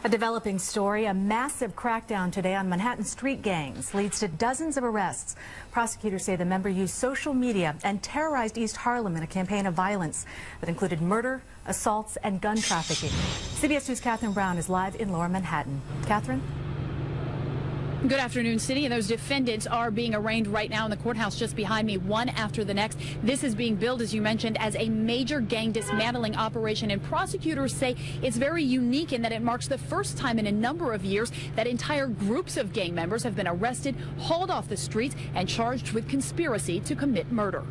A developing story, a massive crackdown today on Manhattan street gangs leads to dozens of arrests. Prosecutors say the member used social media and terrorized East Harlem in a campaign of violence that included murder, assaults, and gun trafficking. CBS News' Catherine Brown is live in Lower Manhattan. Catherine? Good afternoon, City. And those defendants are being arraigned right now in the courthouse just behind me, one after the next. This is being billed, as you mentioned, as a major gang dismantling operation. And prosecutors say it's very unique in that it marks the first time in a number of years that entire groups of gang members have been arrested, hauled off the streets, and charged with conspiracy to commit murder.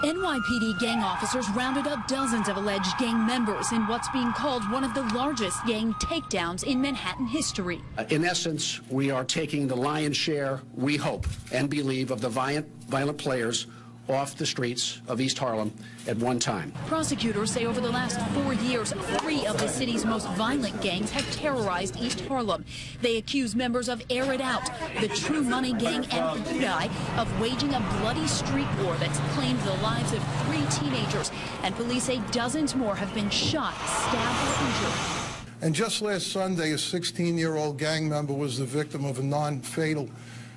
NYPD gang officers rounded up dozens of alleged gang members in what's being called one of the largest gang takedowns in Manhattan history. In essence, we are taking the lion's share, we hope and believe, of the violent players off the streets of East Harlem at one time. Prosecutors say over the last 4 years, 3 of the city's most violent gangs have terrorized East Harlem. They accuse members of Air It Out, the True Money Gang, and Hodai of waging a bloody street war that's claimed the lives of 3 teenagers. And police say dozens more have been shot, stabbed, or injured. And just last Sunday, a 16-year-old gang member was the victim of a non-fatal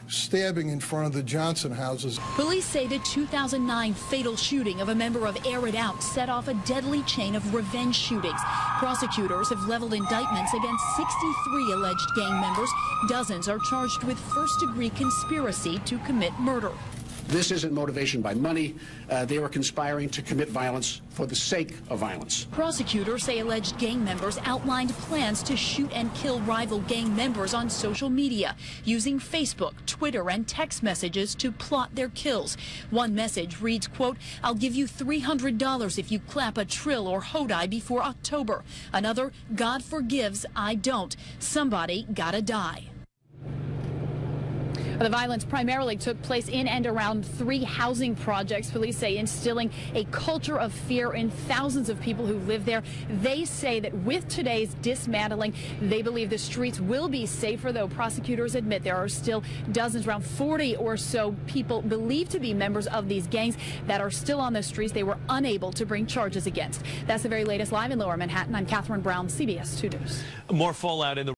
stabbing in front of the Johnson houses. Police say the 2009 fatal shooting of a member of Air It Out set off a deadly chain of revenge shootings. Prosecutors have leveled indictments against 63 alleged gang members. Dozens are charged with first-degree conspiracy to commit murder. This isn't motivation by money. They were conspiring to commit violence for the sake of violence. Prosecutors say alleged gang members outlined plans to shoot and kill rival gang members on social media, using Facebook, Twitter, and text messages to plot their kills. One message reads, quote, "I'll give you $300 if you clap a Trill or Hodai before October." Another, "God forgives, I don't. Somebody gotta die." The violence primarily took place in and around 3 housing projects. Police say instilling a culture of fear in thousands of people who live there. They say that with today's dismantling, they believe the streets will be safer, though prosecutors admit there are still dozens, around 40 or so people believed to be members of these gangs that are still on the streets they were unable to bring charges against. That's the very latest live in Lower Manhattan. I'm Catherine Brown, CBS 2 News. More fallout in the